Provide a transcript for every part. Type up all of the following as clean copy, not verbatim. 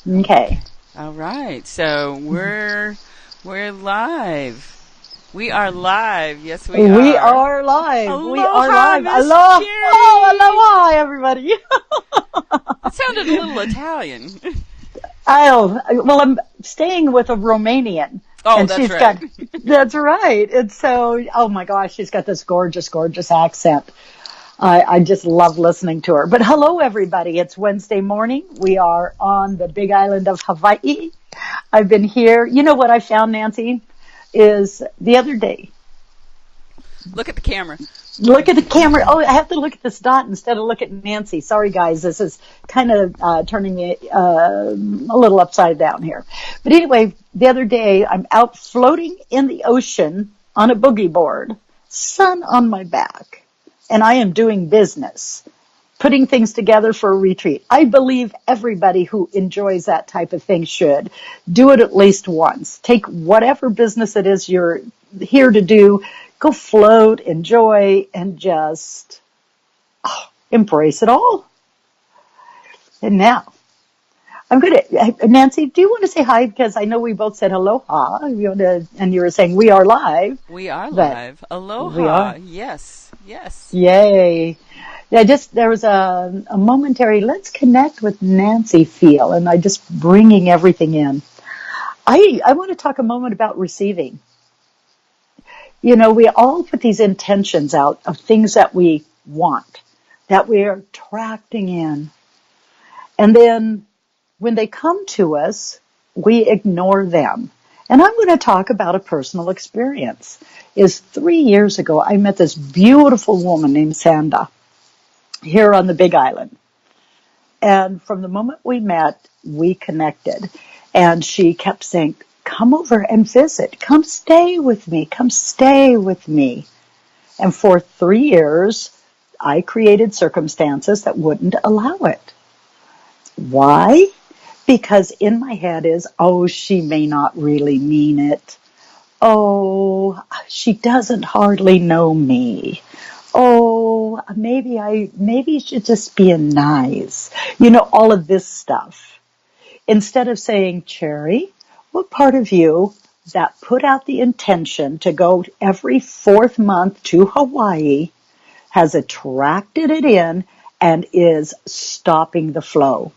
Okay. All right. So we're live. We are live. Yes, we We are. are live. We are Aloha, live. Miss Aloha. Oh, Jerry. aloha, everybody. That sounded a little Italian. I'm staying with a Romanian, Oh, and that's she's right. got, that's right. And so, oh my gosh, she's got this gorgeous, gorgeous accent. I just love listening to her. But hello, everybody. It's Wednesday morning. We are on the big island of Hawaii. I've been here. You know what I found, Nancy, is the other day. Look at the camera. Look at the camera. Oh, I have to look at this dot instead of look at Nancy. Sorry, guys. This is kind of turning me a little upside down here. But anyway, the other day, I'm out floating in the ocean on a boogie board, sun on my back, and I am doing business, putting things together for a retreat. I believe everybody who enjoys that type of thing should do it at least once. Take whatever business it is you're here to do, go float, enjoy, and just embrace it all. And now, I'm going to, Nancy, do you want to say hi? Because I know we both said aloha, and you were saying we are live, We are but live. we Aloha. are. Yes. Yes. Yay. Yeah, there was a momentary, let's connect with Nancy feel, and I just bringing everything in. I want to talk a moment about receiving. You know, we all put these intentions out of things that we want, that we are attracting in. And then when they come to us, we ignore them. And I'm going to talk about a personal experience. Is 3 years ago, I met this beautiful woman named Sanda here on the Big Island. And from the moment we met, we connected. And she kept saying, come over and visit. Come stay with me. Come stay with me. And for 3 years, I created circumstances that wouldn't allow it. Why? Because in my head is, oh, she may not really mean it. Oh, she doesn't hardly know me. Oh, maybe she's just being nice. You know, all of this stuff. Instead of saying, Cherry, what part of you that put out the intention to go every 4th month to Hawaii has attracted it in and is stopping the flow?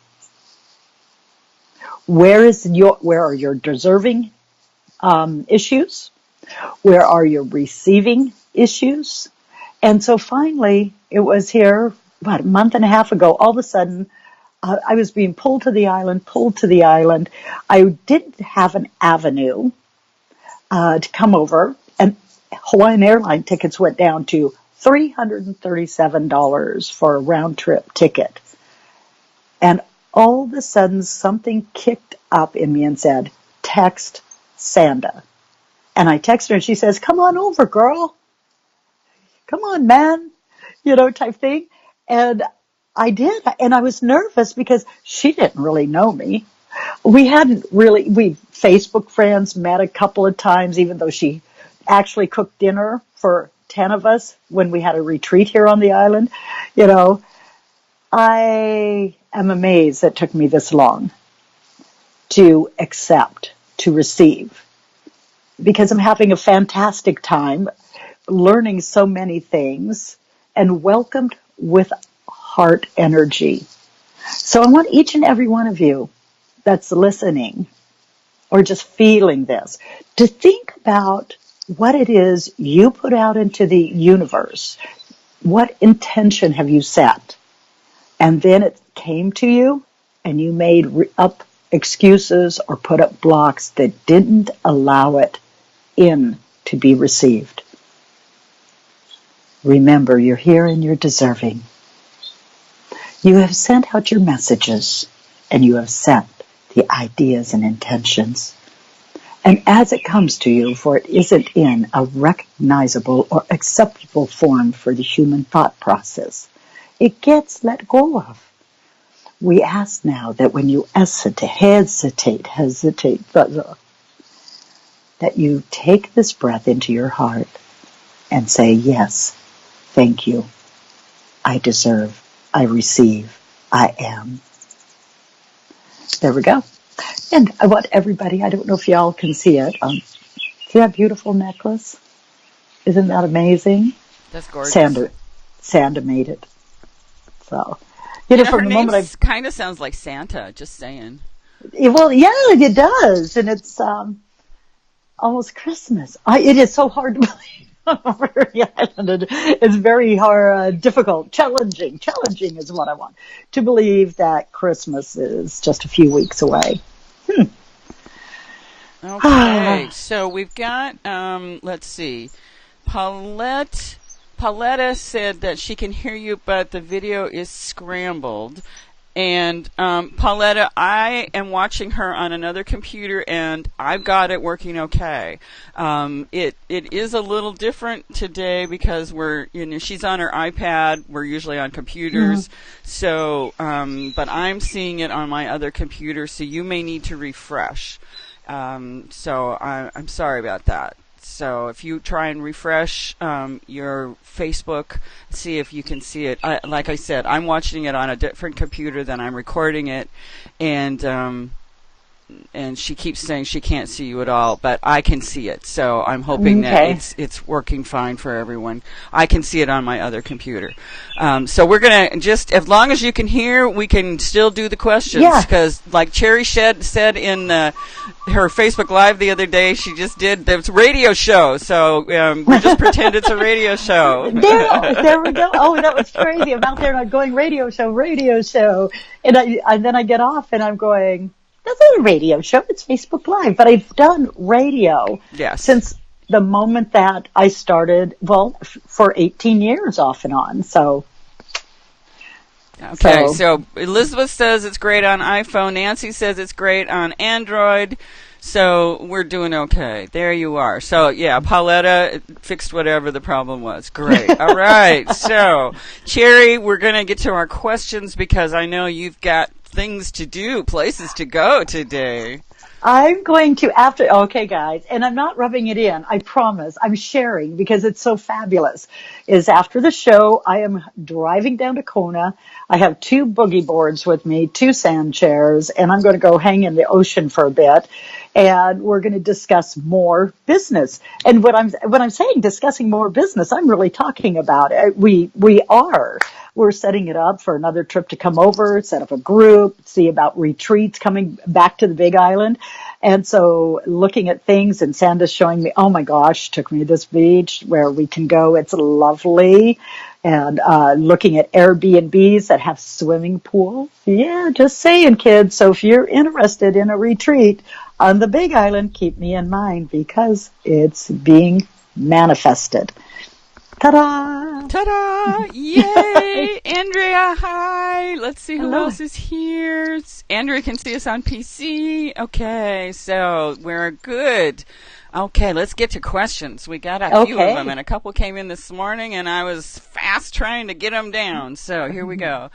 Where are your deserving issues? Where are your receiving issues? And so finally, it was here about a month and a half ago. All of a sudden, I was being pulled to the island. I didn't have an avenue to come over, and Hawaiian airline tickets went down to $337 for a round trip ticket. And all of a sudden, something kicked up in me and said, text Sanda. And I text her and she says, come on over, girl. Come on, man. Type thing. And I did. And I was nervous because she didn't really know me. We Facebook friends met a couple of times, even though she actually cooked dinner for 10 of us when we had a retreat here on the island. I am amazed it took me this long to accept, to receive, because I'm having a fantastic time learning so many things and welcomed with heart energy. So I want each and every one of you that's listening or just feeling this to think about what it is you put out into the universe. What intention have you set? And then it came to you and you made up excuses or put up blocks that didn't allow it in to be received. Remember, you're here and you're deserving. You have sent out your messages and you have sent the ideas and intentions. And as it comes to you, for it isn't in a recognizable or acceptable form for the human thought process, it gets let go of. We ask now that when you hesitate, that you take this breath into your heart and say, yes, thank you. I deserve. I receive. I am. There we go. And I want everybody, I don't know if y'all can see it. See that beautiful necklace? Isn't that amazing? That's gorgeous. Sandra made it. So, You know, from her the name moment I, kind of sounds like Santa, just saying. well, yeah, it does. And it's almost Christmas. It is so hard to believe. Over the island. It's very hard, difficult, challenging. Challenging is what I want. To believe that Christmas is just a few weeks away. Okay, so we've got, let's see, Pauletta said that she can hear you, but the video is scrambled. And Pauletta, I am watching her on another computer, and I've got it working okay. It is a little different today because she's on her iPad. We're usually on computers, so but I'm seeing it on my other computer. So you may need to refresh. So I'm sorry about that. So if you try and refresh your Facebook, see if you can see it. Like I said, I'm watching it on a different computer than I'm recording it, and she keeps saying she can't see you at all, but I can see it. So I'm hoping that it's working fine for everyone. I can see it on my other computer. So we're going to just, as long as you can hear, we can still do the questions. Because like Cherry said in her Facebook Live the other day, she just did the radio show. So we just pretend it's a radio show. There we go. Oh, that was crazy. I'm out there and I'm going radio show. And then I get off and I'm going, that's not a radio show. It's Facebook Live. But I've done radio since the moment that I started, for 18 years off and on. So. Okay, so Elizabeth says it's great on iPhone. Nancy says it's great on Android. So we're doing okay. There you are. So, yeah, Pauletta fixed whatever the problem was. Great. All right. So, Cherry, we're going to get to our questions because I know you've got things to do, places to go today. I'm going to okay guys, and I'm not rubbing it in, I promise, I'm sharing because it's so fabulous, is after the show, I am driving down to Kona, I have 2 boogie boards with me, 2 sand chairs, and I'm going to go hang in the ocean for a bit, and we're going to discuss more business. And when I'm saying discussing more business, I'm really talking about it. We're setting it up for another trip to come over, set up a group, see about retreats coming back to the Big Island. And so looking at things, and Sanda's showing me, oh my gosh, took me to this beach where we can go. It's lovely. And looking at Airbnbs that have swimming pools. Yeah, just saying, kids. So if you're interested in a retreat on the Big Island, keep me in mind because it's being manifested. Ta-da! Ta-da! Yay! Andrea, hi! Let's see who else is here. Andrea can see us on PC. Okay, so we're good. Okay, let's get to questions. We got a few of them, and a couple came in this morning, and I was fast trying to get them down. So here we go.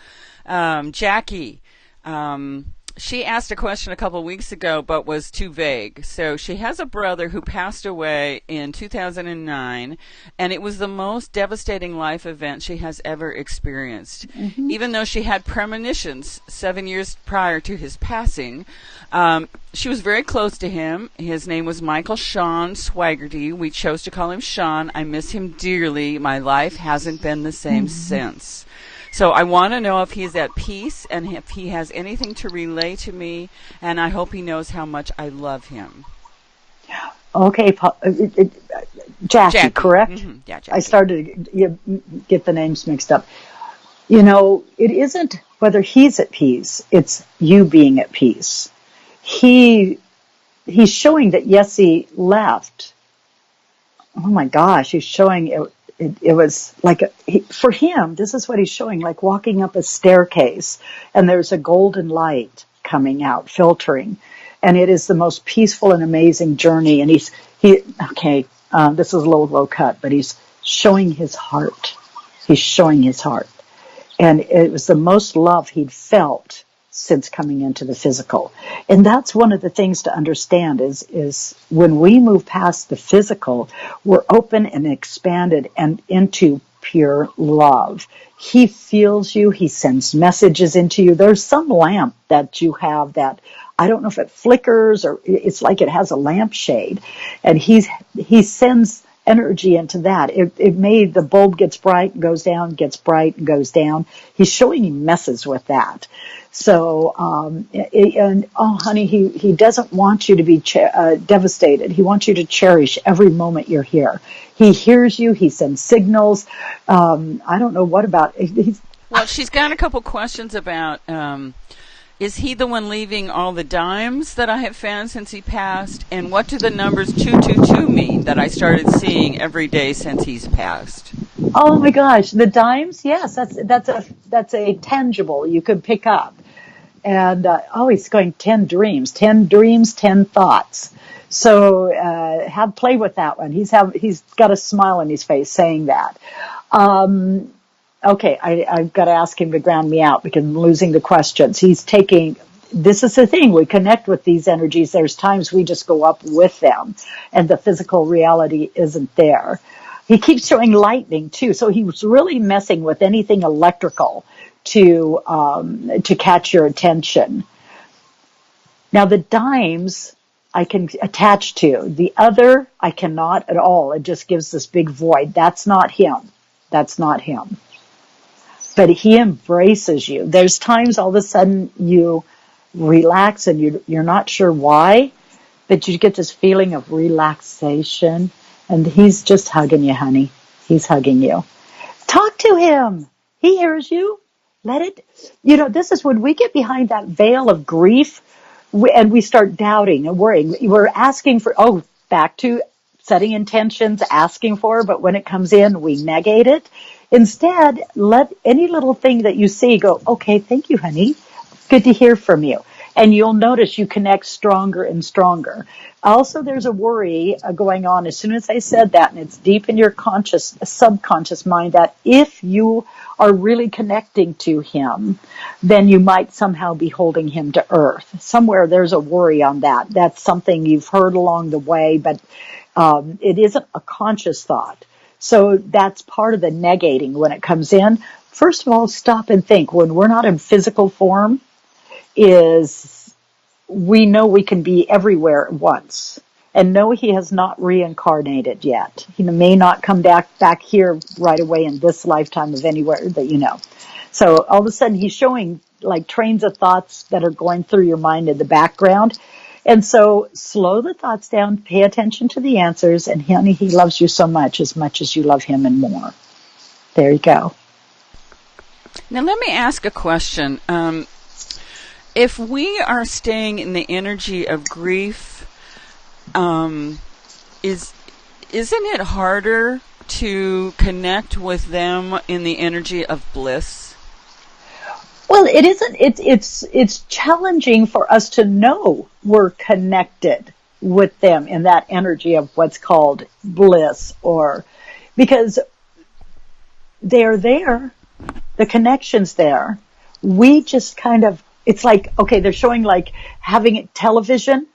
Jackie. She asked a question a couple of weeks ago, but was too vague. So she has a brother who passed away in 2009, and it was the most devastating life event she has ever experienced. Even though she had premonitions 7 years prior to his passing, she was very close to him. His name was Michael Sean Swaggerty. We chose to call him Sean. I miss him dearly. My life hasn't been the same since. So I want to know if he's at peace and if he has anything to relay to me, and I hope he knows how much I love him. Okay, Jackie, correct? Yeah, Jackie. I started to get the names mixed up. You know, it isn't whether he's at peace, it's you being at peace. He's showing that, yes, he left. Oh my gosh, he's showing it. It was like, for him, this is what he's showing, like walking up a staircase and there's a golden light coming out, filtering. And it is the most peaceful and amazing journey. And this is a little low cut, but he's showing his heart. He's showing his heart. And it was the most love he'd felt since coming into the physical. And that's one of the things to understand is when we move past the physical, we're open and expanded and into pure love. He feels you. He sends messages into you. There's some lamp that you have that, I don't know if it flickers or it's like it has a lampshade, and he sends energy into that. It may, the bulb gets bright, goes down, gets bright, goes down. He's showing you messes with that. So, and oh, honey, he doesn't want you to be devastated. He wants you to cherish every moment you're here. He hears you. He sends signals. I don't know what about. Well, she's got a couple questions about. Is he the one leaving all the dimes that I have found since he passed? And what do the numbers 222 mean that I started seeing every day since he's passed? Oh my gosh, the dimes? Yes, that's a tangible you could pick up. And he's going 10 dreams, 10 thoughts. So have play with that one. He's got a smile on his face saying that. Okay, I've got to ask him to ground me out because I'm losing the questions. This is the thing, we connect with these energies. There's times we just go up with them and the physical reality isn't there. He keeps showing lightning too, so he was really messing with anything electrical to catch your attention. Now the dimes I can attach to. The other I cannot at all. It just gives this big void. That's not him. That's not him. But he embraces you. There's times all of a sudden you relax and you're not sure why, but you get this feeling of relaxation, and he's just hugging you, honey. He's hugging you. Talk to him. He hears you. Let it, this is when we get behind that veil of grief and we start doubting and worrying. We're asking for, back to setting intentions, asking for, but when it comes in, we negate it. Instead, let any little thing that you see go, okay, thank you, honey. Good to hear from you. And you'll notice you connect stronger and stronger. Also, there's a worry going on as soon as I said that, and it's deep in your subconscious mind, that if you are really connecting to him, then you might somehow be holding him to earth. Somewhere there's a worry on that. That's something you've heard along the way, but it isn't a conscious thought. So that's part of the negating when it comes in. First of all, stop and think. When we're not in physical form, we know we can be everywhere at once. And no, he has not reincarnated yet. He may not come back here right away in this lifetime of anywhere that you know. So all of a sudden he's showing like trains of thoughts that are going through your mind in the background. And so slow the thoughts down, pay attention to the answers, and honey, he loves you so much as you love him and more. There you go. Now let me ask a question. If we are staying in the energy of grief, isn't it harder to connect with them in the energy of bliss? Well, it isn't. It's challenging for us to know we're connected with them in that energy of what's called bliss, or because they're there, the connection's there. We just kind of, it's like, okay, they're showing like having television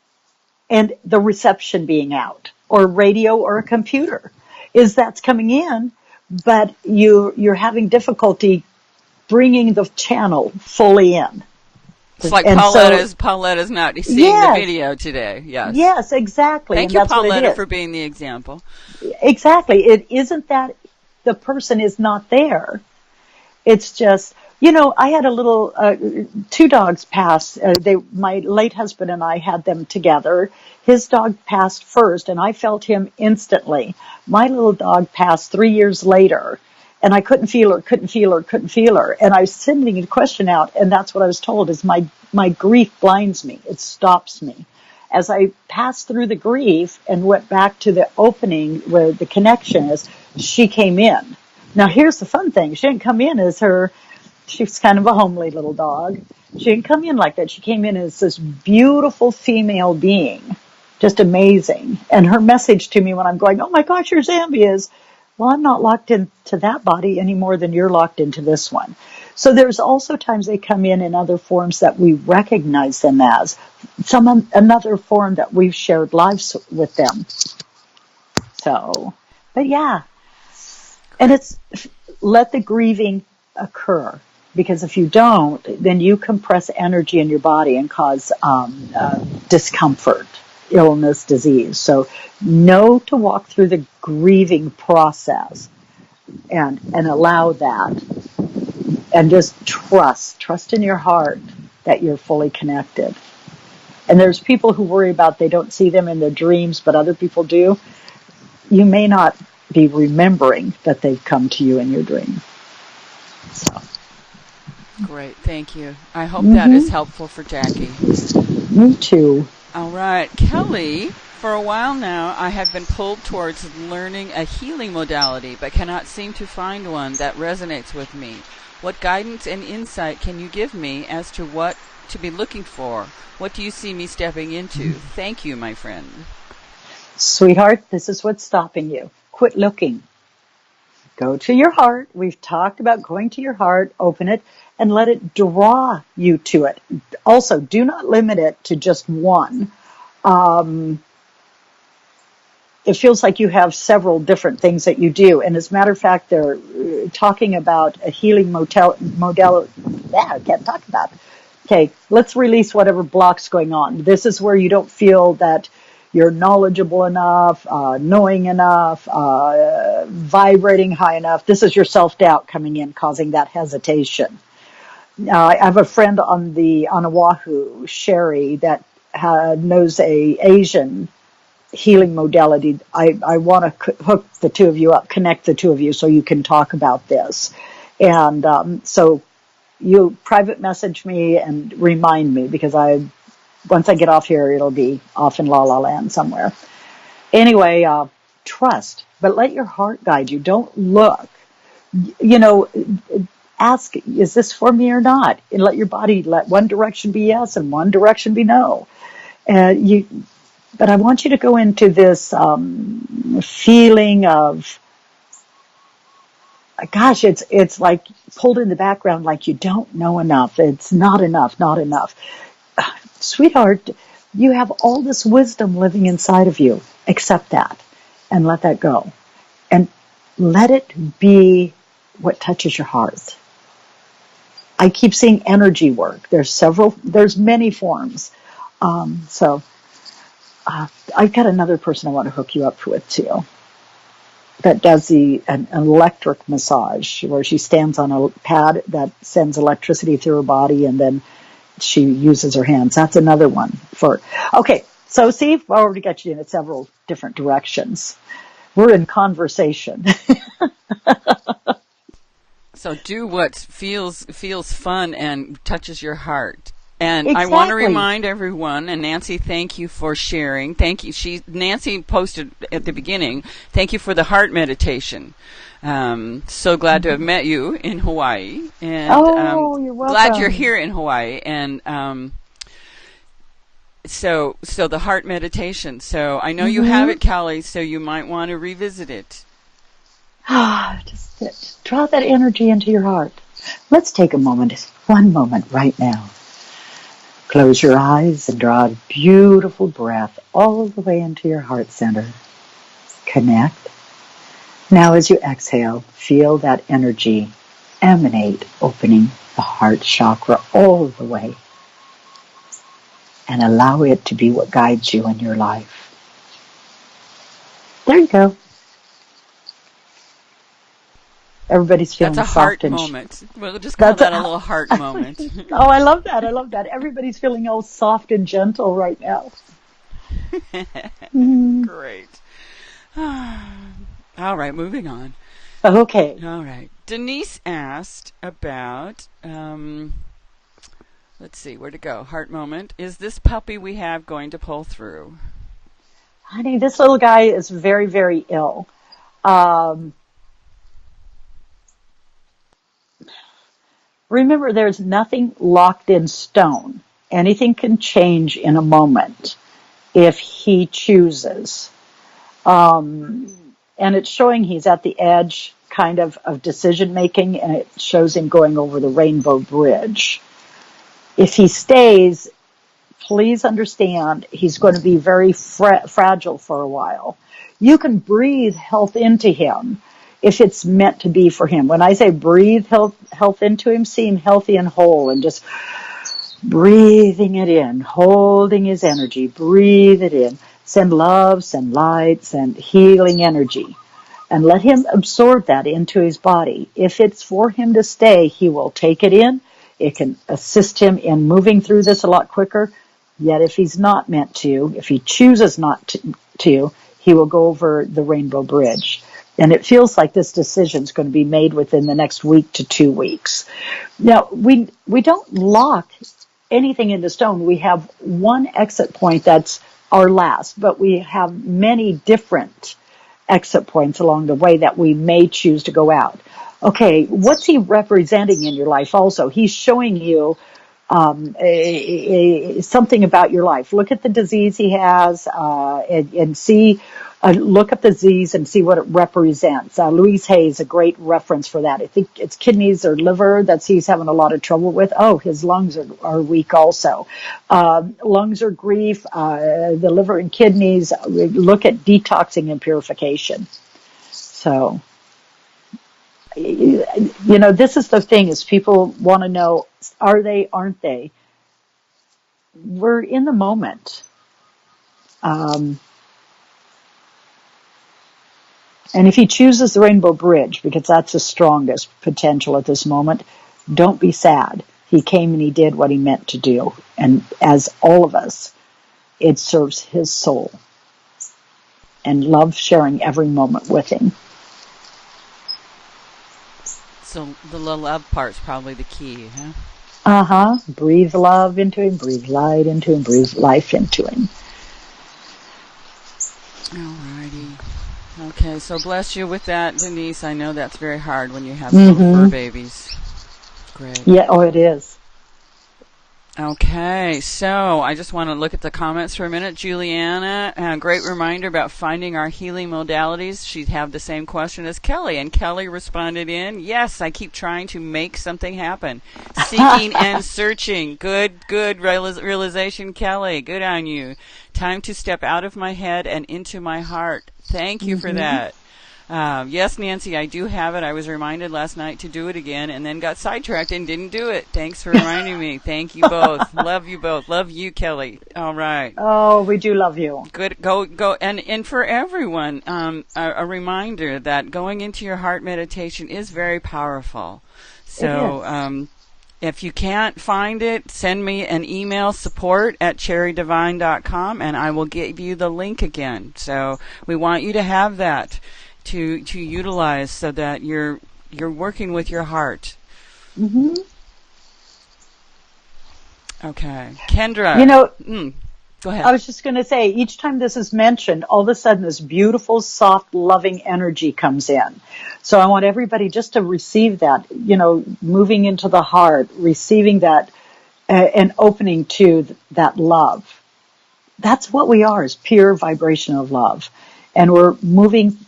and the reception being out, or radio or a computer, that's coming in, but you're having difficulty bringing the channel fully in. It's like Pauletta's not seeing the video today. Yes. Yes, exactly. Thank you, Pauletta, for being the example. Exactly. It isn't that the person is not there. It's just, I had two dogs pass. My late husband and I had them together. His dog passed first, and I felt him instantly. My little dog passed 3 years later, and I couldn't feel her. And I was sending a question out, and that's what I was told is my grief blinds me. It stops me. As I passed through the grief and went back to the opening where the connection is, she came in. Now, here's the fun thing. She didn't come in as she's kind of a homely little dog. She didn't come in like that. She came in as this beautiful female being, just amazing. And her message to me when I'm going, oh my gosh, you're Zambi, is, well, I'm not locked into that body any more than you're locked into this one. So there's also times they come in other forms that we recognize them as, another form that we've shared lives with them. So, but yeah. And let the grieving occur. Because if you don't, then you compress energy in your body and cause discomfort, illness, disease. So know to walk through the grieving process and allow that. And just trust in your heart that you're fully connected. And there's people who worry about they don't see them in their dreams, but other people do. You may not be remembering that they've come to you in your dream. So. Great, thank you. I hope that is helpful for Jackie. Me too. All right, Kelly, for a while now I have been pulled towards learning a healing modality, but cannot seem to find one that resonates with me. What guidance and insight can you give me as to what to be looking for? What do you see me stepping into? Thank you, my friend. Sweetheart, this is what's stopping you. Quit looking. Go to your heart. We've talked about going to your heart, open it, and let it draw you to it. Also, do not limit it to just one. It feels like you have several different things that you do. And as a matter of fact, they're talking about a healing modality. I can't talk about it. Okay, let's release whatever block's going on. This is where you don't feel that you're knowledgeable enough, knowing enough, vibrating high enough. This is your self-doubt coming in, causing that hesitation. I have a friend on Oahu, Sherry, that knows a Asian healing modality. I want to hook the two of you up, connect the two of you so you can talk about this. And so you private message me and remind me, because once I get off here, it'll be off in La La Land somewhere. Anyway, trust, but let your heart guide you. Don't look. Ask, is this for me or not? And let your body, let one direction be yes and one direction be no. But I want you to go into this feeling of, gosh, it's like pulled in the background, like you don't know enough. It's not enough, not enough. Sweetheart, you have all this wisdom living inside of you. Accept that and let that go. And let it be what touches your heart. I keep seeing energy work. There's many forms. So I've got another person I want to hook you up with too, that does an electric massage, where she stands on a pad that sends electricity through her body, and then she uses her hands. That's another one okay. So see, I've already got you in several different directions. We're in conversation. So do what feels fun and touches your heart. And Exactly. I want to remind everyone, and Nancy, thank you for sharing. Thank you. Nancy posted at the beginning, thank you for the heart meditation. So glad to have met you in Hawaii. And you're welcome. glad you're here in Hawaii. And so the heart meditation. So I know you have it, Kelly, so you might want to revisit it. Just draw that energy into your heart. Let's take a moment, just one moment right now. Close your eyes and draw a beautiful breath all the way into your heart center. Connect. Now as you exhale, feel that energy emanate, opening the heart chakra all the way. And allow it to be what guides you in your life. There you go. Everybody's feeling That's a soft heart and moment. We'll just call that a little heart moment. Oh, I love that. I love that. Everybody's feeling all soft and gentle right now. Great. All right, moving on. Okay. All right. Denise asked about, let's see, where to go? Heart moment. Is this puppy we have going to pull through? Honey, this little guy is very, very ill. Remember, there's nothing locked in stone. Anything can change in a moment if he chooses. And it's showing he's at the edge kind of decision making, and it shows him going over the Rainbow Bridge. If he stays, please understand he's going to be very fragile for a while. You can breathe health into him. if it's meant to be for him. When I say breathe health into him, see him healthy and whole, and just breathing it in, holding his energy, breathe it in. Send love, send light, send healing energy. And let him absorb that into his body. If it's for him to stay, he will take it in. It can assist him in moving through this a lot quicker. Yet if he's not meant to, if he chooses not to, he will go over the rainbow bridge. And it feels like this decision is going to be made within the next week to 2 weeks. Now, we don't lock anything into stone. We have one exit point that's our last, but we have many different exit points along the way that we may choose to go out. Okay, what's he representing in your life also? He's showing you something about your life. Look at the disease he has and see, look up the disease and see what it represents. Louise Hay is a great reference for that. I think it's kidneys or liver that he's having a lot of trouble with. Oh, his lungs are weak also. Lungs are grief, the liver and kidneys. Look at detoxing and purification. So, this is the thing is people want to know, are they, aren't they? We're in the moment. And if he chooses the Rainbow Bridge, because that's the strongest potential at this moment, don't be sad. He came and he did what he meant to do. And as all of us, it serves his soul. And love sharing every moment with him. So the love part's probably the key, huh? Uh-huh. Breathe love into him, breathe light into him, breathe life into him. Alrighty. Okay, so bless you with that, Denise. I know that's very hard when you have little fur babies. Great. Yeah, oh, it is. Okay, so I just want to look at the comments for a minute. Juliana, a great reminder about finding our healing modalities. She'd have the same question as Kelly, and Kelly responded in, yes, I keep trying to make something happen. Seeking and searching. Good realization, Kelly. Good on you. Time to step out of my head and into my heart. Thank you for that. Yes, Nancy, I do have it. I was reminded last night to do it again and then got sidetracked and didn't do it. Thanks for reminding me. Thank you both. Love you both. Love you, Kelly. All right. Oh, we do love you. Good. Go. And for everyone, a reminder that going into your heart meditation is very powerful. So, if you can't find it, send me an email, support@cherrydivine.com, and I will give you the link again. So we want you to have that to utilize so that you're working with your heart. Mm-hmm. Okay. Kendra. Go ahead. I was just going to say, each time this is mentioned, all of a sudden this beautiful, soft, loving energy comes in. So I want everybody just to receive that, moving into the heart, receiving that and opening to that love. That's what we are, is pure vibration of love. And we're moving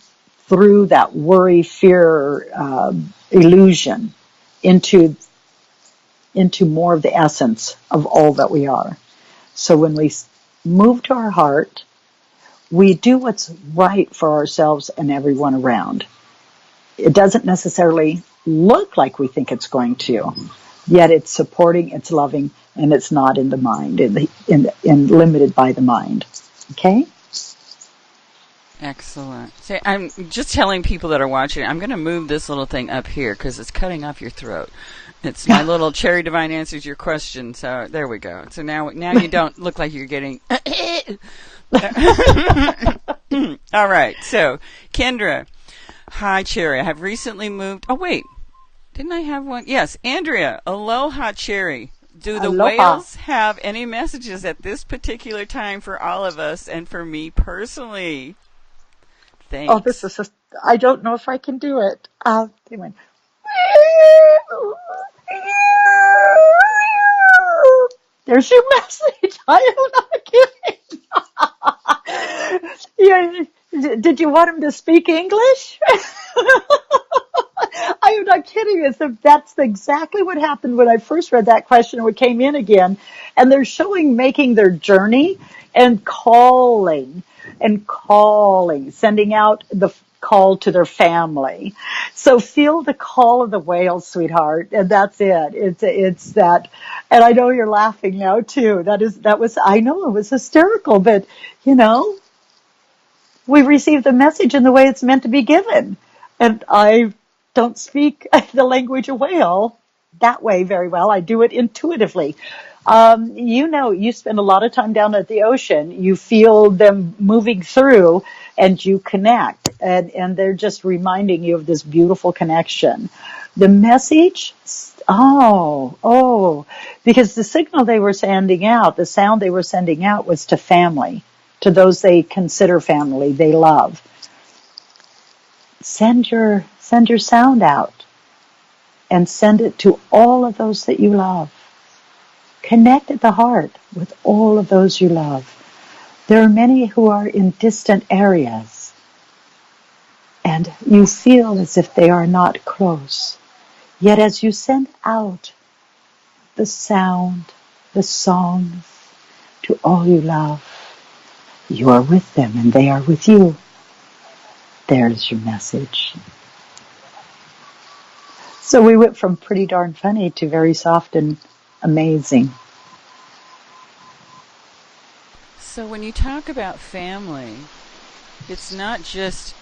through that worry, fear, illusion into more of the essence of all that we are. So when we move to our heart, we do what's right for ourselves and everyone around. It doesn't necessarily look like we think it's going to, yet it's supporting, it's loving, and it's not in the mind, in limited by the mind. Okay? Excellent. Say, I'm just telling people that are watching, I'm going to move this little thing up here because it's cutting off your throat. It's my little Cherry Divine answers your question. So there we go. So now you don't look like you're getting. All right. So Kendra, hi Cherry. I have recently moved. Oh wait, didn't I have one? Yes, Andrea. Aloha Cherry. Do the whales have any messages at this particular time for all of us and for me personally? Thanks. Oh, this is I don't know if I can do it. They went. There's your message. I am not kidding. Yeah, did you want him to speak English? I am not kidding. That's exactly what happened when I first read that question and it came in again. And they're showing making their journey. and calling, sending out the call to their family. So feel the call of the whale, sweetheart, and that's it. It's that, and I know you're laughing now too. I know it was hysterical, but you know, we receive the message in the way it's meant to be given. And I don't speak the language of whale that way very well. I do it intuitively. You spend a lot of time down at the ocean. You feel them moving through and you connect. And they're just reminding you of this beautiful connection. The message, because the signal they were sending out, the sound they were sending out was to family, to those they consider family, they love. Send your sound out and send it to all of those that you love. Connect at the heart with all of those you love. There are many who are in distant areas, and you feel as if they are not close. Yet as you send out the sound, the songs to all you love, you are with them and they are with you. There's your message. So we went from pretty darn funny to very soft and amazing. So when you talk about family, it's not just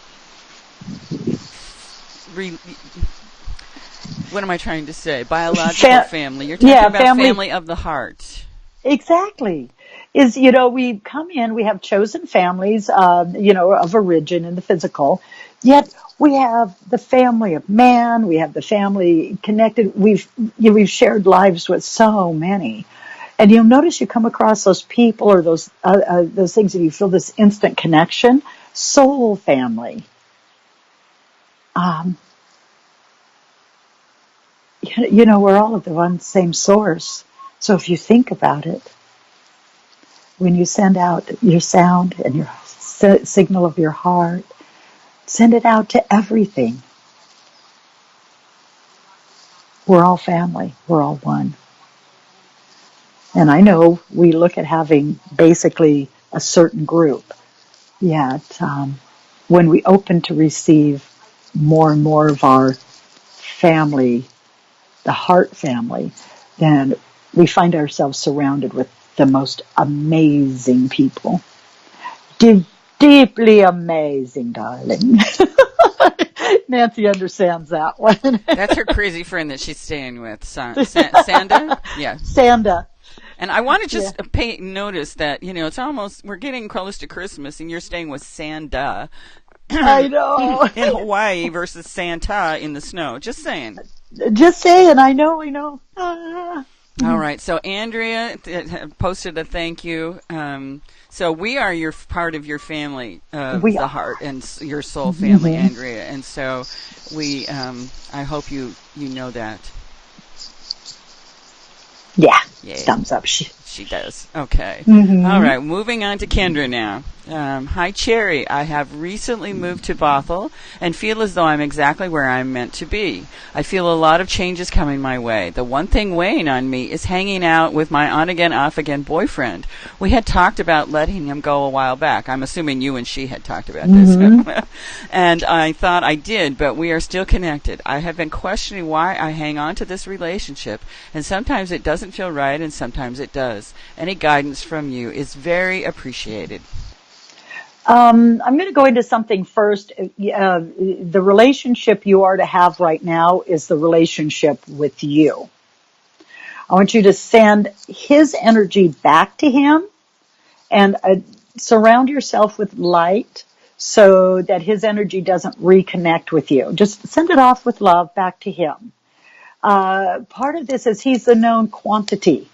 what am I trying to say? Biological family. You're talking about family of the heart. Exactly. We come in, we have chosen families, of origin in the physical, yet we have the family of man, we have the family connected. We've shared lives with so many. And you'll notice you come across those people or those things and you feel this instant connection. Soul family. We're all of the one same source. So if you think about it, when you send out your sound and your signal of your heart, send it out to everything. We're all family. We're all one. And I know we look at having basically a certain group, yet when we open to receive more and more of our family, the heart family, then we find ourselves surrounded with the most amazing people. Deeply amazing, darling. Nancy understands that one. That's her crazy friend that she's staying with. Sanda? Yeah. Sanda. And I want to just notice that, it's almost, we're getting close to Christmas and you're staying with Sanda. I know. In Hawaii versus Santa in the snow. Just saying. Just saying. I know. All right. So Andrea posted a thank you. So we are part of your family, the heart and your soul family, Andrea. And so I hope you know that. Yeah. Yay. Thumbs up. She does. Okay. Mm-hmm. All right. Moving on to Kendra now. Hi, Cherry. I have recently moved to Bothell and feel as though I'm exactly where I'm meant to be. I feel a lot of changes coming my way. The one thing weighing on me is hanging out with my on-again, off-again boyfriend. We had talked about letting him go a while back. I'm assuming you and she had talked about this. And I thought I did, but we are still connected. I have been questioning why I hang on to this relationship, and sometimes it doesn't feel right, and sometimes it does. Any guidance from you is very appreciated. I'm going to go into something first. The relationship you are to have right now is the relationship with you. I want you to send his energy back to him and surround yourself with light so that his energy doesn't reconnect with you. Just send it off with love back to him. Part of this is he's the known quantity.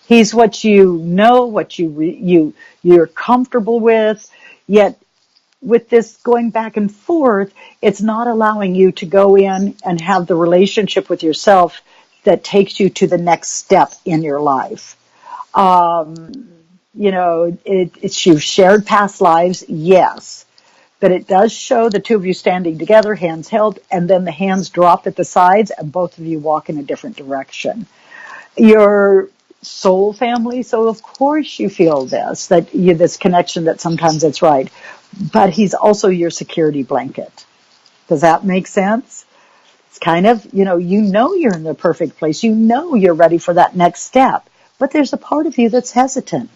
He's what you know, what you're comfortable with. Yet with this going back and forth, it's not allowing you to go in and have the relationship with yourself that takes you to the next step in your life. You've shared past lives, yes. But it does show the two of you standing together, hands held, and then the hands drop at the sides, and both of you walk in a different direction. You're soul family. So of course you feel this connection that sometimes it's right. But he's also your security blanket. Does that make sense? It's kind of, you're in the perfect place. You know you're ready for that next step. But there's a part of you that's hesitant.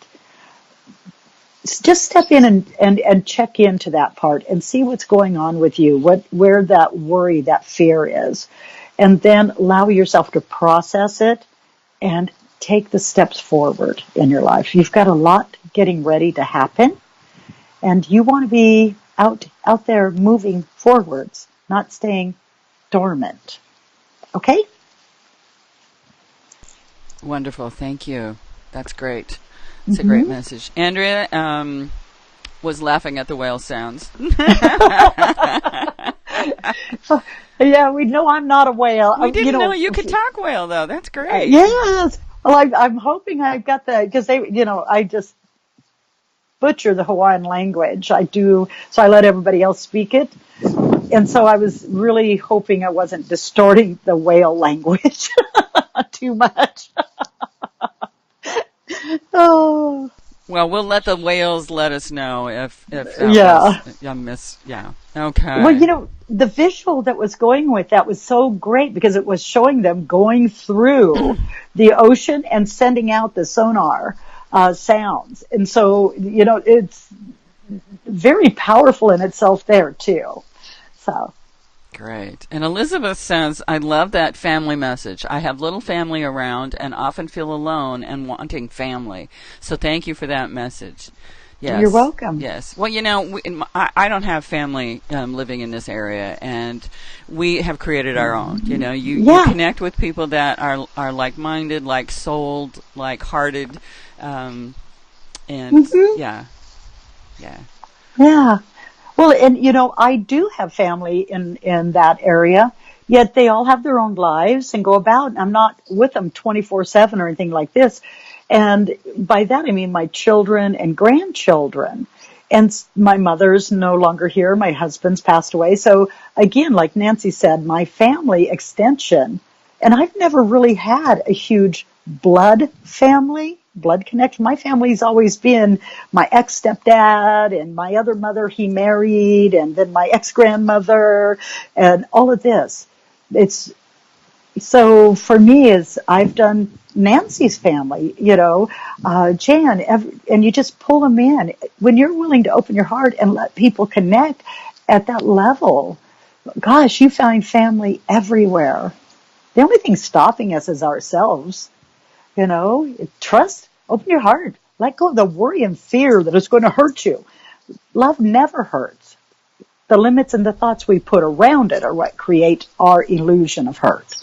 Just step in and check into that part and see what's going on with you, where that worry, that fear is. And then allow yourself to process it and take the steps forward in your life. You've got a lot getting ready to happen, and you want to be out there moving forwards, not staying dormant. Okay? Wonderful. Thank you. That's great. It's a great message. Andrea was laughing at the whale sounds. Yeah, we know I'm not a whale. We didn't know you could talk whale, though. That's great. Yes. Well, I'm hoping I've got that, because I just butcher the Hawaiian language. I do, so I let everybody else speak it. And so I was really hoping I wasn't distorting the whale language too much. Oh. Well, we'll let the whales let us know if that was a miss. Yeah. Okay. Well, the visual that was going with that was so great, because it was showing them going through the ocean and sending out the sonar sounds. And so, it's very powerful in itself there too. So. Great. And Elizabeth says, I love that family message. I have little family around and often feel alone and wanting family. So thank you for that message. Yes. You're welcome. Yes. Well, I don't have family living in this area, and we have created our own. You connect with people that are like-minded, like-souled, like-hearted, and yeah. Well, and I do have family in that area, yet they all have their own lives and go about. I'm not with them 24/7 or anything like this. And by that I mean my children and grandchildren. And my mother's no longer here. My husband's passed away. So again, like Nancy said, my family extension, and I've never really had a huge blood connection. My family's always been my ex-stepdad and my other mother he married, and then my ex-grandmother and all of this. It's so for me, is I've done Nancy's family, Jan, and you just pull them in. When you're willing to open your heart and let people connect at that level, gosh, you find family everywhere. The only thing stopping us is ourselves. Trust, open your heart, let go of the worry and fear that it's going to hurt you. Love never hurts. The limits and the thoughts we put around it are what create our illusion of hurt.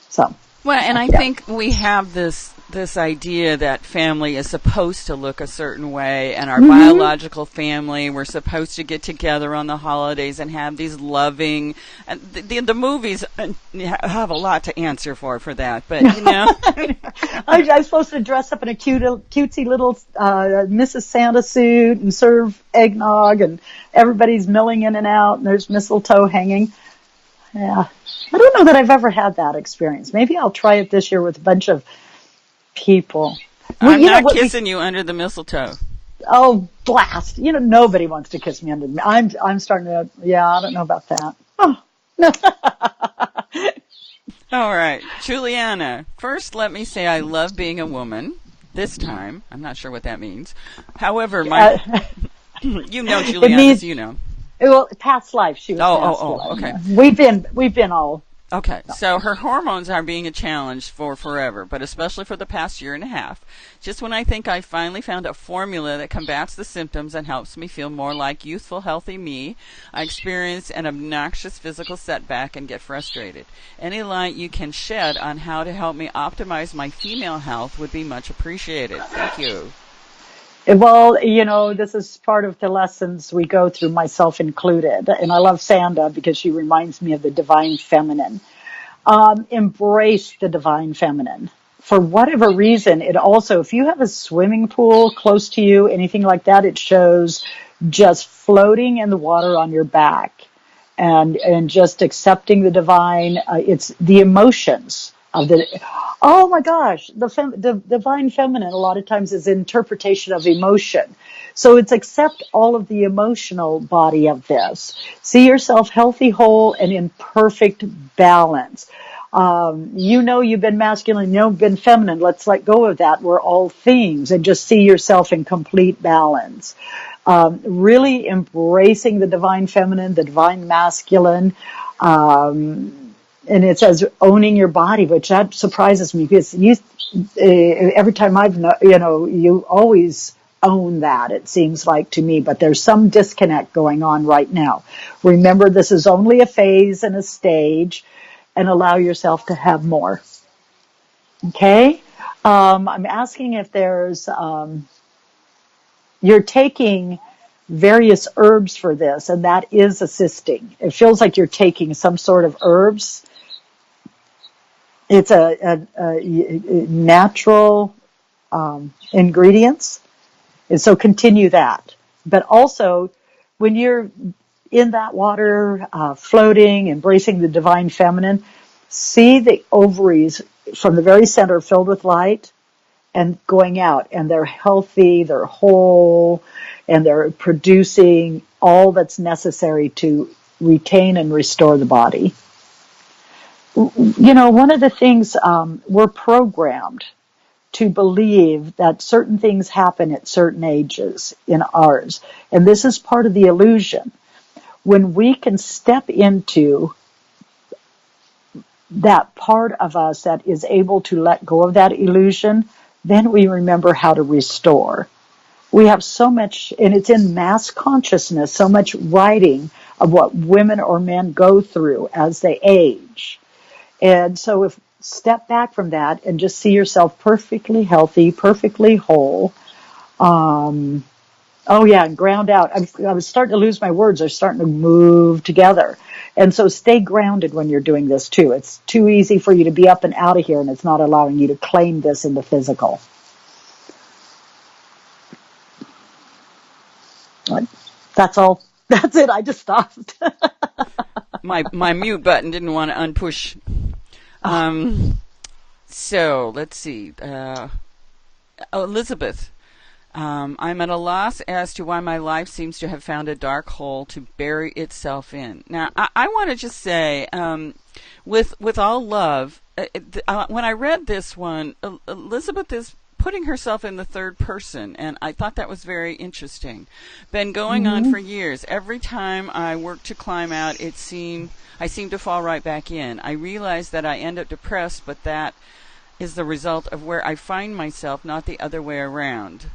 So. Well, and I think we have this idea that family is supposed to look a certain way, and our biological family, we're supposed to get together on the holidays and have these loving, and the movies have a lot to answer for that, but I'm supposed to dress up in a cutesy little Mrs. Santa suit and serve eggnog, and everybody's milling in and out, and there's mistletoe hanging. Yeah. I don't know that I've ever had that experience. Maybe I'll try it this year with a bunch of people. I'm not kissing you under the mistletoe. Oh, blast. Nobody wants to kiss me under the I'm starting to, I don't know about that. Oh. All right. Juliana, first let me say I love being a woman. This time. I'm not sure what that means. However, Juliana, means, Well, past life, she was okay. We've been all. Okay, so her hormones are being a challenge for forever, but especially for the past year and a half. Just when I think I finally found a formula that combats the symptoms and helps me feel more like youthful, healthy me, I experience an obnoxious physical setback and get frustrated. Any light you can shed on how to help me optimize my female health would be much appreciated. Thank you. Well, this is part of the lessons we go through, myself included. And I love Sanda because she reminds me of the divine feminine. Embrace the divine feminine. For whatever reason, it also, if you have a swimming pool close to you, anything like that, it shows just floating in the water on your back and just accepting the divine. It's the emotions of Oh my gosh, the divine feminine a lot of times is interpretation of emotion. So it's accept all of the emotional body of this. See yourself healthy, whole, and in perfect balance. You know you've been masculine, you know you've been feminine. Let's let go of that. We're all things, and just see yourself in complete balance. Really embracing the divine feminine, the divine masculine. And it says owning your body, which that surprises me because every time you always own that, it seems like to me, but there's some disconnect going on right now. Remember, this is only a phase and a stage, and allow yourself to have more. Okay? I'm asking if you're taking various herbs for this, and that is assisting. It feels like you're taking some sort of herbs. It's a natural ingredients, and so continue that. But also, when you're in that water, floating, embracing the divine feminine, see the ovaries from the very center filled with light and going out, and they're healthy, they're whole, and they're producing all that's necessary to retain and restore the body. You know, one of the things we're programmed to believe that certain things happen at certain ages in ours, and this is part of the illusion. When we can step into that part of us that is able to let go of that illusion, then we remember how to restore. We have so much, and it's in mass consciousness, so much writing of what women or men go through as they age. And so if step back from that and just see yourself perfectly healthy, perfectly whole. And ground out. I was starting to lose my words. They're starting to move together. And so stay grounded when you're doing this too. It's too easy for you to be up and out of here, and it's not allowing you to claim this in the physical. That's all. That's it. I just stopped. My mute button didn't want to unpush. So let's see. Elizabeth, I'm at a loss as to why my life seems to have found a dark hole to bury itself in. Now, I want to just say, with all love, when I read this one, Elizabeth is putting herself in the third person, and I thought that was very interesting. Been going on for years. Every time I work to climb out, I seem to fall right back in. I realize that I end up depressed, but that is the result of where I find myself, not the other way around.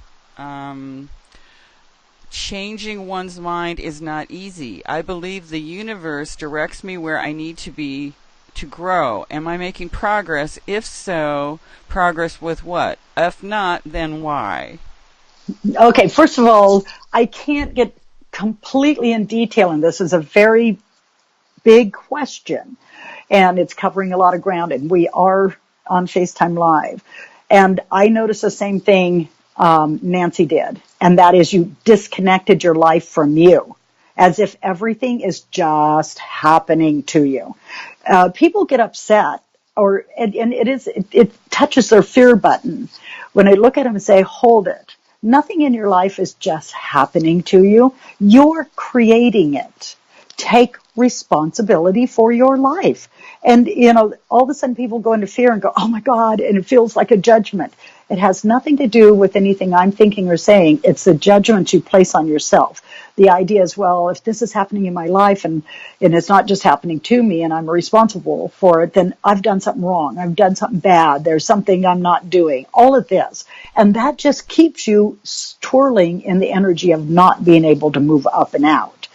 Changing one's mind is not easy. I believe the universe directs me where I need to be to grow. Am I making progress? If so, progress with what? If not, then why? Okay, first of all, I can't get completely in detail, and this is a very big question, and it's covering a lot of ground, and we are on FaceTime Live. And I noticed the same thing Nancy did, and that is you disconnected your life from you, as if everything is just happening to you. People get upset, and it touches their fear button when I look at them and say, hold it. Nothing in your life is just happening to you. You're creating it. Take responsibility for your life. And, all of a sudden people go into fear and go, oh my God, and it feels like a judgment. It has nothing to do with anything I'm thinking or saying. It's the judgment you place on yourself. The idea is, well, if this is happening in my life and it's not just happening to me and I'm responsible for it, then I've done something wrong. I've done something bad. There's something I'm not doing. All of this. And that just keeps you twirling in the energy of not being able to move up and out.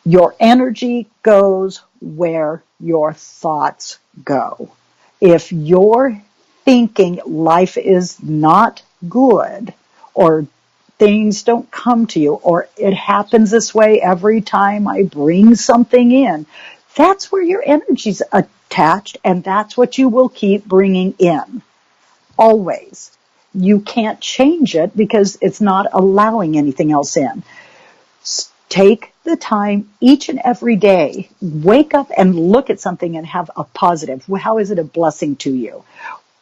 Your energy goes where your thoughts go. If you're thinking life is not good, or things don't come to you, or it happens this way every time I bring something in, that's where your energy's attached, and that's what you will keep bringing in. Always. You can't change it because it's not allowing anything else in. Take the time each and every day, wake up and look at something and have a positive. How is it a blessing to you?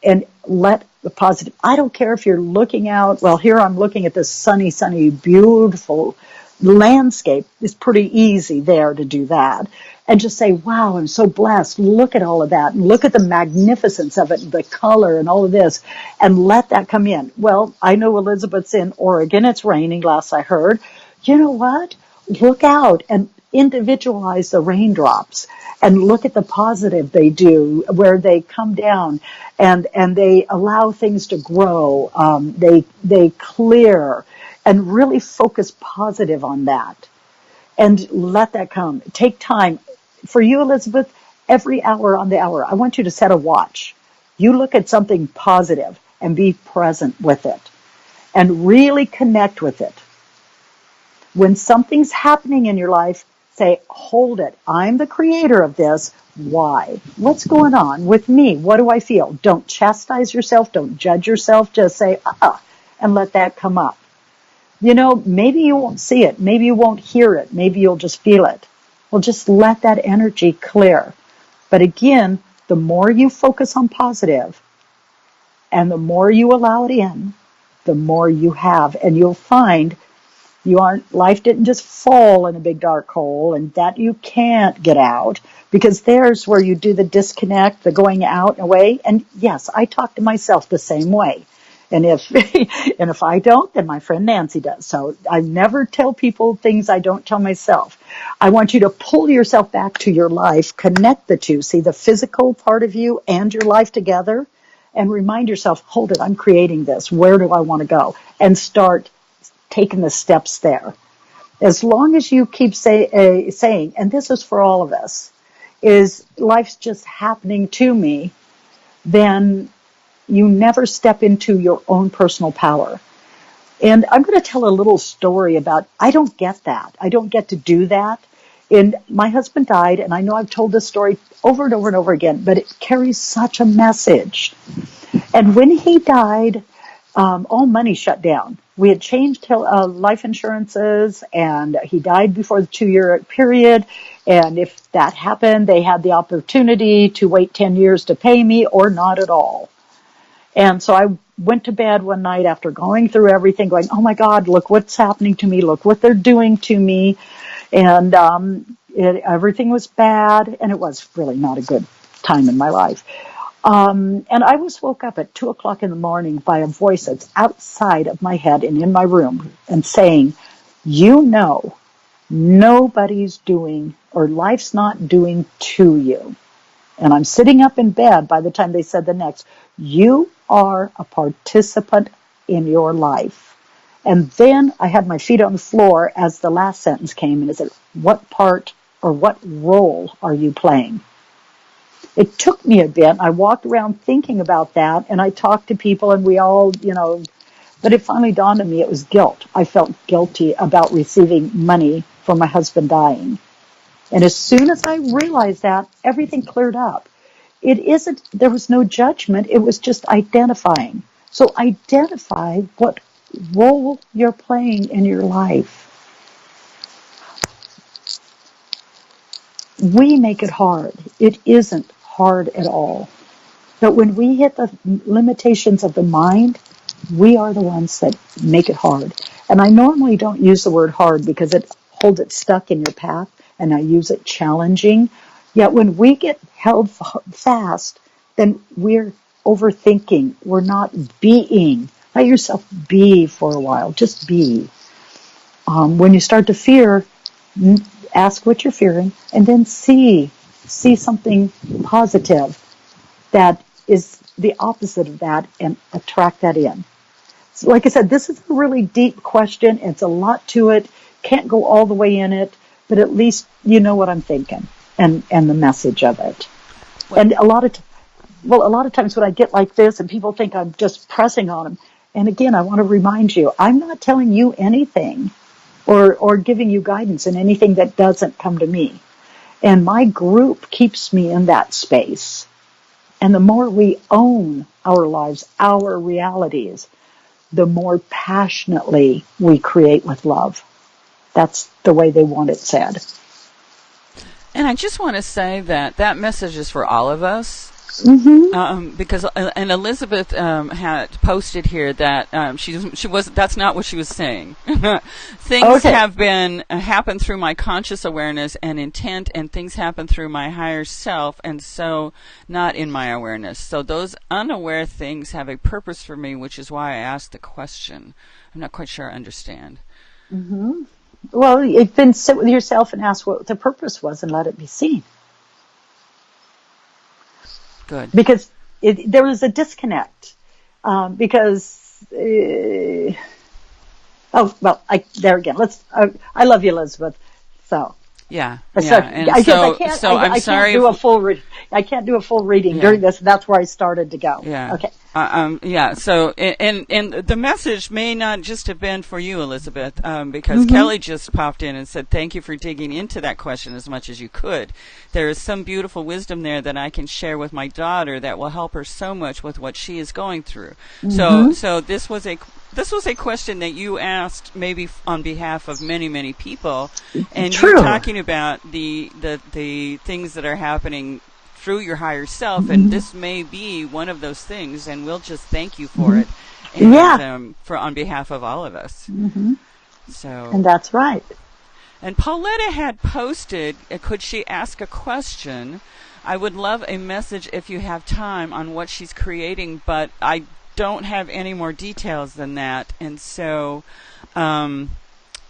and let the positive, I don't care if you're looking out, well, here I'm looking at this sunny, sunny, beautiful landscape. It's pretty easy there to do that. And just say, wow, I'm so blessed. Look at all of that. And look at the magnificence of it, the color and all of this. And let that come in. Well, I know Elizabeth's in Oregon. It's raining, last I heard. You know what? Look out and individualize the raindrops and look at the positive they do, where they come down and they allow things to grow. They clear and really focus positive on that and let that come. Take time. For you, Elizabeth, every hour on the hour, I want you to set a watch. You look at something positive and be present with it and really connect with it. When something's happening in your life, say, hold it. I'm the creator of this. Why? What's going on with me? What do I feel? Don't chastise yourself. Don't judge yourself. Just say, and let that come up. You know, maybe you won't see it. Maybe you won't hear it. Maybe you'll just feel it. Well, just let that energy clear. But again, the more you focus on positive and the more you allow it in, the more you have. And you'll find life didn't just fall in a big dark hole and that you can't get out, because there's where you do the disconnect, the going out and away. And yes, I talk to myself the same way. And if I don't, then my friend Nancy does. So I never tell people things I don't tell myself. I want you to pull yourself back to your life, connect the two, see the physical part of you and your life together, and remind yourself, hold it, I'm creating this. Where do I want to go? And start taking the steps there. As long as you keep saying, and this is for all of us, is life's just happening to me, then you never step into your own personal power. And I'm going to tell a little story about, I don't get that. I don't get to do that. And my husband died, and I know I've told this story over and over and over again, but it carries such a message. And when he died, all money shut down. We had changed life insurances, and he died before the 2-year period. And if that happened, they had the opportunity to wait 10 years to pay me or not at all. And so I went to bed one night after going through everything, going, oh my God, look what's happening to me. Look what they're doing to me. And everything was bad, and it was really not a good time in my life. And I was woke up at 2 o'clock in the morning by a voice that's outside of my head and in my room and saying, you know, nobody's doing, or life's not doing to you. And I'm sitting up in bed by the time they said the next, you are a participant in your life. And then I had my feet on the floor as the last sentence came, and it said, what part or what role are you playing? It took me a bit. I walked around thinking about that, and I talked to people, and we all, but it finally dawned on me it was guilt. I felt guilty about receiving money for my husband dying. And as soon as I realized that, everything cleared up. There was no judgment. It was just identifying. So identify what role you're playing in your life. We make it hard. It isn't hard at all. But when we hit the limitations of the mind, we are the ones that make it hard. And I normally don't use the word hard because it holds it stuck in your path, and I use it challenging. Yet when we get held fast, then we're overthinking. We're not being. Let yourself be for a while. Just be. When you start to fear, ask what you're fearing, and then see something positive that is the opposite of that, and attract that in. So like I said, this is a really deep question. It's a lot to it. Can't go all the way in it, but at least you know what I'm thinking and the message of it. Well, and a lot of times when I get like this and people think I'm just pressing on them, and again, I want to remind you, I'm not telling you anything or giving you guidance in anything that doesn't come to me. And my group keeps me in that space. And the more we own our lives, our realities, the more passionately we create with love. That's the way they want it said. And I just want to say that message is for all of us. Because and Elizabeth had posted here that she was that's not what she was saying. Things have been happen through my conscious awareness and intent, and things happen through my higher self, and so not in my awareness. So those unaware things have a purpose for me, which is why I asked the question. I'm not quite sure I understand. Well, then sit with yourself and ask what the purpose was, and let it be seen. Good. Because there was a disconnect. Because, there again. I love you, Elizabeth. So. Yeah. And I can't do a full reading during this. That's where I started to go. Yeah. Okay. So, and the message may not just have been for you, Elizabeth, because Kelly just popped in and said, thank you for digging into that question as much as you could. There is some beautiful wisdom there that I can share with my daughter that will help her so much with what she is going through. So this was a question that you asked maybe on behalf of many, many people. And you're talking about the things that are happening through your higher self, and this may be one of those things, and we'll just thank you for it, and for on behalf of all of us. So, and that's right. And Pauletta had posted, could she ask a question? I would love a message if you have time on what she's creating, but I don't have any more details than that. And so, And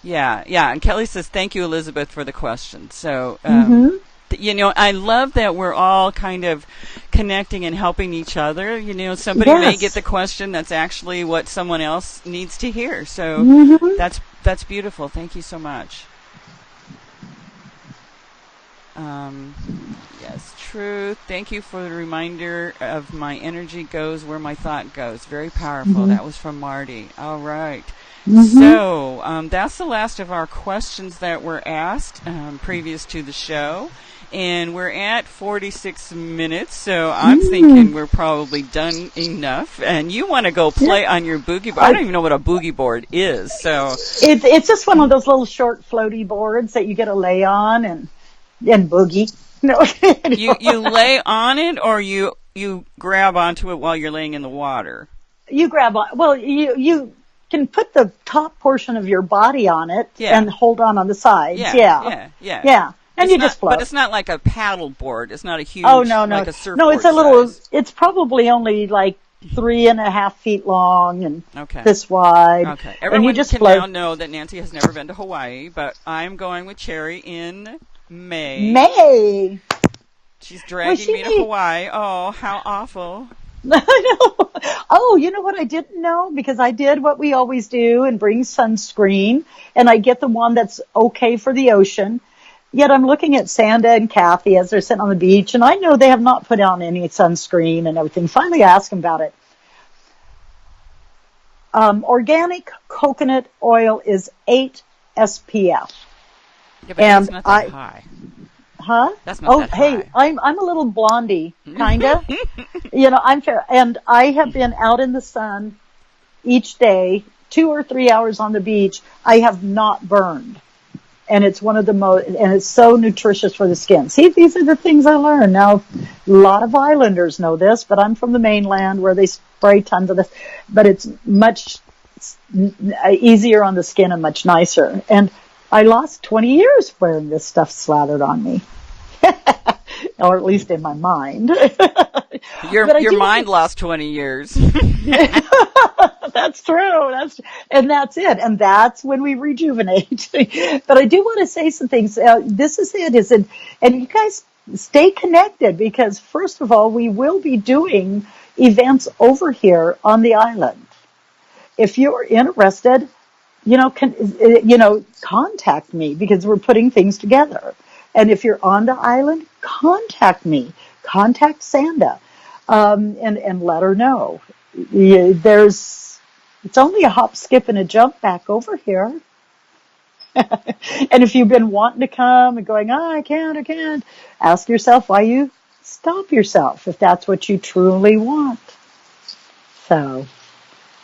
Kelly says, thank you, Elizabeth, for the question. So, I love that we're all kind of connecting and helping each other. Somebody may get the question that's actually what someone else needs to hear. So that's beautiful. Thank you so much. Yes, true. Thank you for the reminder of my energy goes where my thought goes. Very powerful. That was from Marty. All right. So that's the last of our questions that were asked previous to the show. And we're at 46 minutes, so I'm thinking we're probably done enough. And you want to go play on your boogie board. I don't even know what a boogie board is. So it's just one of those little short floaty boards that you get to lay on and boogie. No. You lay on it, or you grab onto it while you're laying in the water? You grab on. Well, you can put the top portion of your body on it and hold on the sides. Yeah. And you just float. But it's not like a paddle board. It's not a huge, like a surfboard. No, it's a little, it's probably only like 3.5 feet long and this wide. Okay. Everyone can now know that Nancy has never been to Hawaii, but I'm going with Cherry in May. She's dragging me to Hawaii. Oh, how awful. I know. Oh, you know what I didn't know? Because I did what we always do and bring sunscreen, and I get the one that's okay for the ocean. Yet I'm looking at Sanda and Kathy as they're sitting on the beach, and I know they have not put on any sunscreen and everything. Finally, I asked them about it. Organic coconut oil is 8 SPF. Yeah, but that's not that high. Huh? That's not that high. Hey, I'm a little blondie, kinda. I'm fair, and I have been out in the sun each day, 2 or 3 hours on the beach. I have not burned. And it's one of the and it's so nutritious for the skin. See, these are the things I learned. Now, a lot of islanders know this, but I'm from the mainland where they spray tons of this. But it's much easier on the skin and much nicer. And I lost 20 years wearing this stuff slathered on me. Or at least in my mind. Your mind lost 20 years. That's true. That's it. And that's when we rejuvenate. But I do want to say some things. This is it. And you guys stay connected, because first of all, we will be doing events over here on the island. If you're interested, contact me, because we're putting things together. And if you're on the island, contact me. Contact Sanda, and let her know. It's only a hop, skip, and a jump back over here. And if you've been wanting to come and going, I can't, ask yourself why you stop yourself, if that's what you truly want. So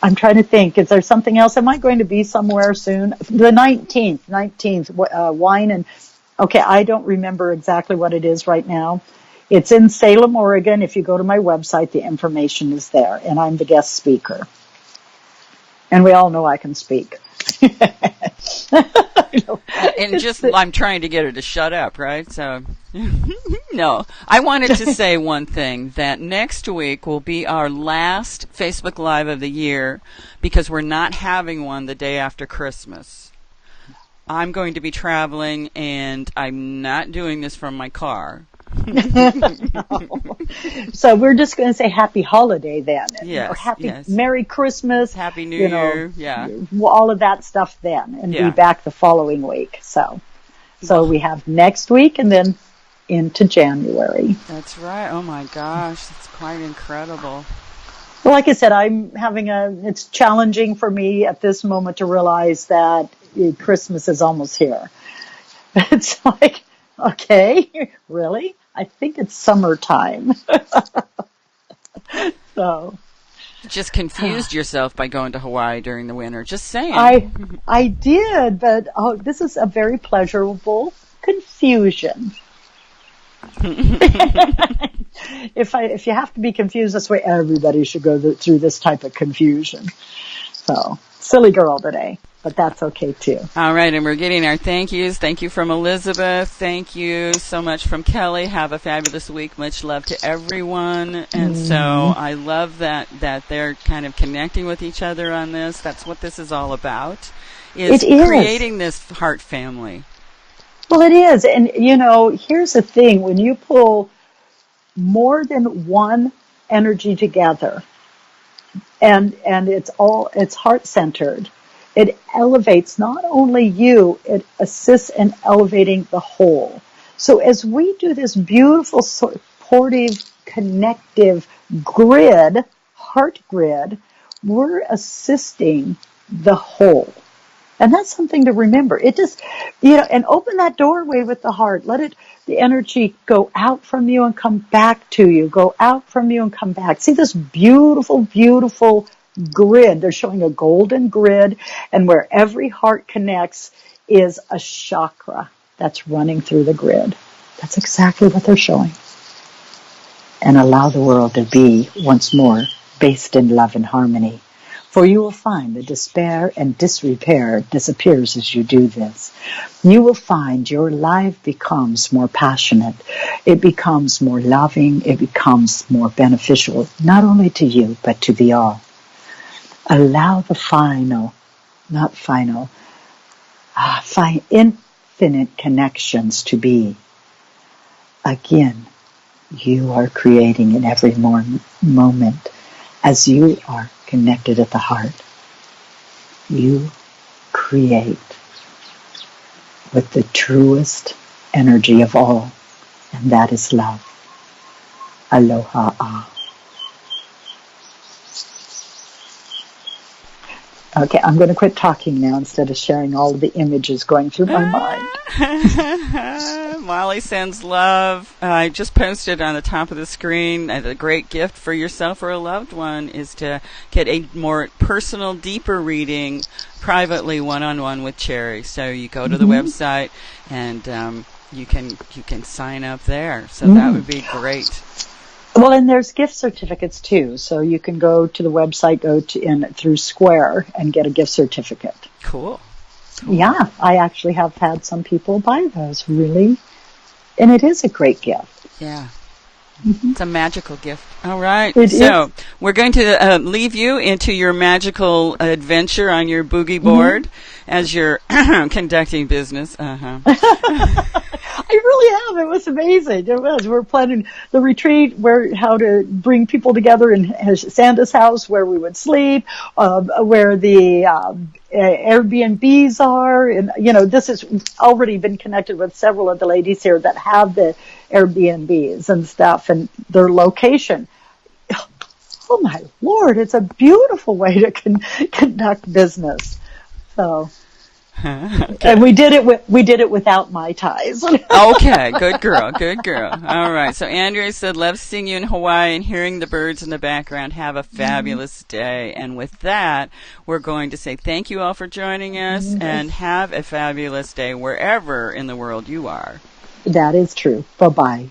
I'm trying to think, is there something else? Am I going to be somewhere soon? The 19th, wine and, okay, I don't remember exactly what it is right now. It's in Salem, Oregon. If you go to my website, the information is there, and I'm the guest speaker. And we all know I can speak. And just, I'm trying to get her to shut up, right? So, no. I wanted to say one thing, that next week will be our last Facebook Live of the year because we're not having one the day after Christmas. I'm going to be traveling, and I'm not doing this from my car. So we're just going to say happy holiday then. Yes, or happy yes. Merry Christmas. Happy New Year. Yeah. All of that stuff then, and Yeah. be back the following week. So we have next week and then into January. That's right. Oh my gosh, that's quite incredible. Well, like I said, it's challenging for me at this moment to realize that Christmas is almost here. It's like, okay, really? I think it's summertime. So Just confused yourself by going to Hawaii during the winter. Just saying. I did, but this is a very pleasurable confusion. If you have to be confused, that's why everybody should go through this type of confusion. So, silly girl today, but that's okay too. All right, and we're getting our thank yous. Thank you from Elizabeth. Thank you so much from Kelly. Have a fabulous week. Much love to everyone. And so I love that they're kind of connecting with each other on this. That's what this is all about, is creating this heart family. Well, it is. And, here's the thing. When you pull more than one energy together, and it's heart-centered, it elevates not only you, it assists in elevating the whole. So as we do this beautiful, supportive, connective grid, heart grid, we're assisting the whole. And that's something to remember. It just, and open that doorway with the heart. Let the energy go out from you and come back to you. Go out from you and come back. See this beautiful, beautiful grid. They're showing a golden grid, and where every heart connects is a chakra that's running through the grid. That's exactly what they're showing. And allow the world to be, once more, based in love and harmony. For you will find the despair and disrepair disappears as you do this. You will find your life becomes more passionate. It becomes more loving. It becomes more beneficial, not only to you, but to the all. Allow the infinite connections to be. Again, you are creating in every moment as you are connected at the heart. You create with the truest energy of all, and that is love. Aloha. Okay, I'm going to quit talking now instead of sharing all of the images going through my mind. Molly sends love. I just posted on the top of the screen, a great gift for yourself or a loved one is to get a more personal, deeper reading privately, one-on-one with Cherry. So you go to the website and you can sign up there. So that would be great. Well, and there's gift certificates too. So you can go to the website, through Square and get a gift certificate. Cool. Yeah, I actually have had some people buy those, really. And it is a great gift. Yeah. It's a magical gift. All right. So we're going to leave you into your magical adventure on your boogie board as you're conducting business. I really have. It was amazing. It was. We're planning the retreat, how to bring people together in Sanda's house where we would sleep, where the Airbnbs are. And, this has already been connected with several of the ladies here that have the Airbnbs and stuff and their location. Oh my Lord, it's a beautiful way to conduct business. So, okay. And we did it without Mai Tais. Okay, good girl. All right. So Andrea said, "Love seeing you in Hawaii and hearing the birds in the background. Have a fabulous day." And with that, we're going to say thank you all for joining us and have a fabulous day wherever in the world you are. That is true. Bye-bye.